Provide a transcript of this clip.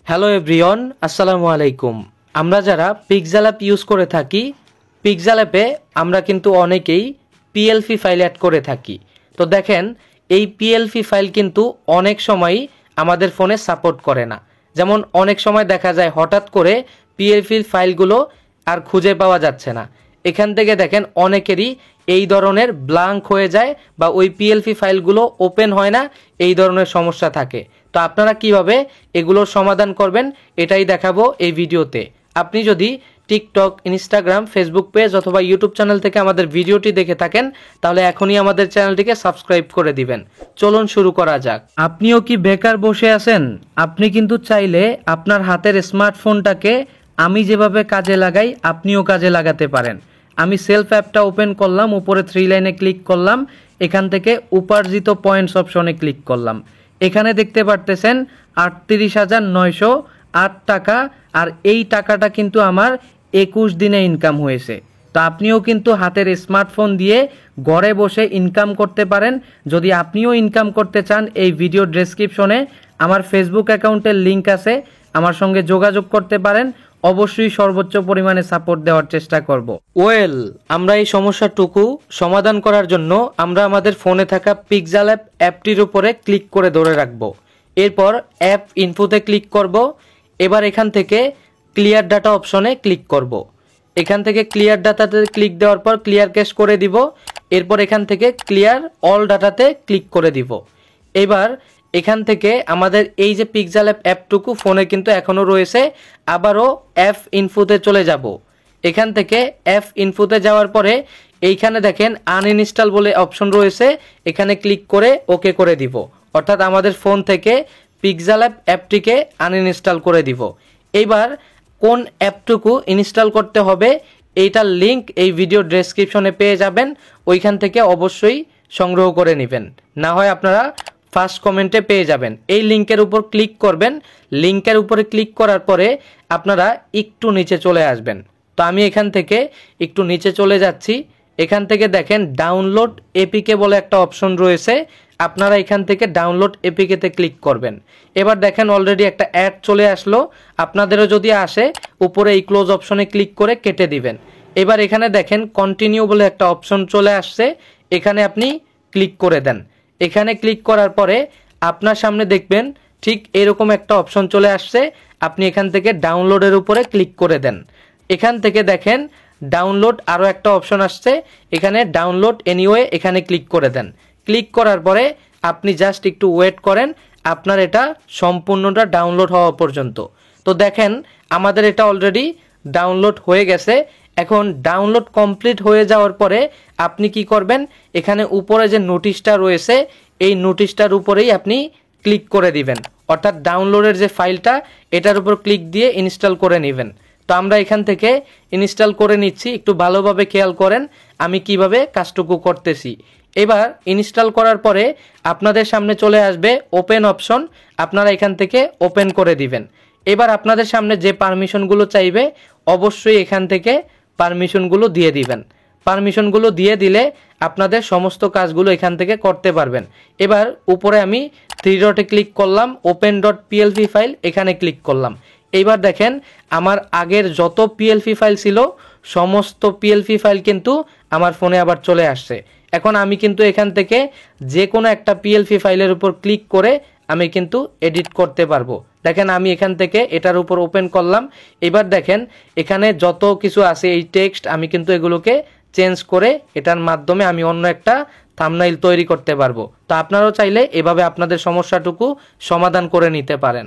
Hello everyone, আসসালামু আলাইকুম। আমরা যারা পিক্সেল অ্যাপ ইউজ করে থাকি, পিক্সেল অ্যাপে আমরা কিন্তু অনেকেই পিএলপি ফাইল অ্যাড করে থাকি। তো দেখেন, এই পিএলপি ফাইল কিন্তু অনেক সময়ই আমাদের ফোনে সাপোর্ট করে না। যেমন অনেক সময় দেখা যায় হঠাৎ করে পিএলপি ফাইলগুলো আর খুঁজে পাওয়া যাচ্ছে না। এখান থেকে দেখেন অনেকেরই এই ধরনের ব্ল্যাঙ্ক হয়ে যায় বা ওই পিএলপি ফাইলগুলো ওপেন হয় না, এই ধরনের সমস্যা থাকে। তো আপনারা কিভাবে এগুলোর সমাধান করবেন এটাই দেখাবো এই ভিডিওতে। আপনি যদি টিকটক, ইনস্টাগ্রাম, ফেসবুক পেজ অথবা ইউটিউব চ্যানেল থেকে আমাদের ভিডিওটি দেখে থাকেন তাহলে এখনই আমাদের চ্যানেলটিকে সাবস্ক্রাইব করে দিবেন। চলুন শুরু করা যাক। আপনিও কি বেকার বসে আছেন? আপনি কিন্তু চাইলে আপনার হাতের স্মার্টফোনটাকে আমি যেভাবে কাজে লাগাই আপনিও কাজে লাগাতে পারেন। আমি সেলফ অ্যাপটা ওপেন করলাম, উপরে 3 লাইনে ক্লিক করলাম, এখান থেকে উপার্জিত পয়েন্টস অপশনে ক্লিক করলাম। এখানে দেখতে পারতেছেন 38,908 টাকা, আর এই টাকাটা কিন্তু আমার 21 দিনে ইনকাম হয়েছে। তো আপনিও কিন্তু হাতের স্মার্টফোন দিয়ে ঘরে বসে ইনকাম করতে পারেন। যদি আপনিও ইনকাম করতে চান, এই ভিডিও ডেসক্রিপশনে আমার ফেসবুক অ্যাকাউন্টের লিঙ্ক আছে, আমার সঙ্গে যোগাযোগ করতে পারেন। অবশ্যই সর্বোচ্চ পরিমাণে সাপোর্ট দেওয়ার চেষ্টা করব। আমরা এই সমস্যাটুকু সমাধান করার জন্য আমরা আমাদের ফোনে থাকা পিক্সেল অ্যাপটির উপরে ক্লিক করে ধরে রাখব। এরপর অ্যাপ ইনফোতে ক্লিক করব। এবার এখান থেকে ক্লিয়ার ডাটা অপশনে ক্লিক করব। এখান থেকে ক্লিয়ার ডাটাতে ক্লিক দেওয়ার পর ক্লিয়ার ক্যাশ করে দিব। এরপর এখান থেকে ক্লিয়ার অল ডাটাতে ক্লিক করে দিব। এবার এখান থেকে আমাদের এই যে পিক্সেল অ্যাপটুকু ফোনে কিন্তু এখনও রয়েছে, আবারও অ্যাপ ইনফোতে চলে যাব। এখান থেকে অ্যাপ ইনফোতে যাওয়ার পরে এইখানে দেখেন আনইনস্টল বলে অপশন রয়েছে, এখানে ক্লিক করে ওকে করে দিব। অর্থাৎ আমাদের ফোন থেকে পিক্সেল অ্যাপটিকে আনইনস্টল করে দিব। এইবার কোন অ্যাপটুকু ইনস্টল করতে হবে এইটার লিঙ্ক এই ভিডিও ডেসক্রিপশনে পেয়ে যাবেন, ওইখান থেকে অবশ্যই সংগ্রহ করে নেবেন। না হয় আপনারা ফার্স্ট কমেন্টে পেয়ে যাবেন। এই লিঙ্কের উপর ক্লিক করবেন। লিঙ্কের উপরে ক্লিক করার পরে আপনারা একটু নিচে চলে আসবেন। তো আমি এখান থেকে একটু নিচে চলে যাচ্ছি। এখান থেকে দেখেন ডাউনলোড এপিকে বলে একটা অপশন রয়েছে, আপনারা এখান থেকে ডাউনলোড এপিকেতে ক্লিক করবেন। এবার দেখেন অলরেডি একটা অ্যাড চলে আসলো, আপনাদেরও যদি আসে উপরে এই ক্লোজ অপশনে ক্লিক করে কেটে দিবেন। এবার এখানে দেখেন কন্টিনিউ বলে একটা অপশন চলে আসছে, এখানে আপনি ক্লিক করে দেন। এখানে ক্লিক করার পরে আপনার সামনে দেখবেন ঠিক এরকম একটা অপশন চলে আসছে, আপনি এখান থেকে ডাউনলোডের উপরে ক্লিক করে দেন। এখান থেকে দেখেন ডাউনলোড আরও একটা অপশন আসছে, এখানে ডাউনলোড এনিওয়ে এখানে ক্লিক করে দেন। ক্লিক করার পরে আপনি জাস্ট একটু ওয়েট করেন আপনার এটা সম্পূর্ণটা ডাউনলোড হওয়া পর্যন্ত। তো দেখেন আমাদের এটা অলরেডি ডাউনলোড হয়ে গেছে। এখন ডাউনলোড কমপ্লিট হয়ে যাওয়ার পরে আপনি কি করবেন, এখানে উপরে যে নোটিশটা রয়েছে এই নোটিশটার উপরেই আপনি ক্লিক করে দিবেন। অর্থাৎ ডাউনলোডের যে ফাইলটা এটার উপর ক্লিক দিয়ে ইনস্টল করে নেবেন। তো আমরা এখান থেকে ইনস্টল করে নিচ্ছি, একটু ভালোভাবে খেয়াল করেন আমি কিভাবে কাজটুকু করতেছি। এবার ইনস্টল করার পরে আপনাদের সামনে চলে আসবে ওপেন অপশন, আপনারা এখান থেকে ওপেন করে দিবেন। এবার আপনাদের সামনে যে পারমিশনগুলো চাইবে অবশ্যই এখান থেকে পারমিশনগুলো দিয়ে দিবেন। পারমিশনগুলো দিয়ে দিলে আপনাদের সমস্ত কাজগুলো এখান থেকে করতে পারবেন। এবার উপরে আমি 3 ডটে ক্লিক করলাম, ওপেন ডট পিএলপি ফাইল এখানে ক্লিক করলাম। এইবার দেখেন আমার আগের যত পিএলপি ফাইল ছিল সমস্ত পিএলপি ফাইল কিন্তু আমার ফোনে আবার চলে আসছে। এখন আমি কিন্তু এখান থেকে যে কোনো একটা পিএলপি ফাইলের উপর ক্লিক করে আমি কিন্তু এডিট করতে পারবো। দেখেন আমি এখান থেকে এটার উপর ওপেন করলাম। এবার দেখেন এখানে যত কিছু আছে এই টেক্সট আমি কিন্তু এগুলোকে চেঞ্জ করে এটার মাধ্যমে আমি অন্য একটা থাম্বনেইল তৈরি করতে পারবো। তো আপনারাও চাইলে এভাবে আপনাদের সমস্যাটুকু সমাধান করে নিতে পারেন।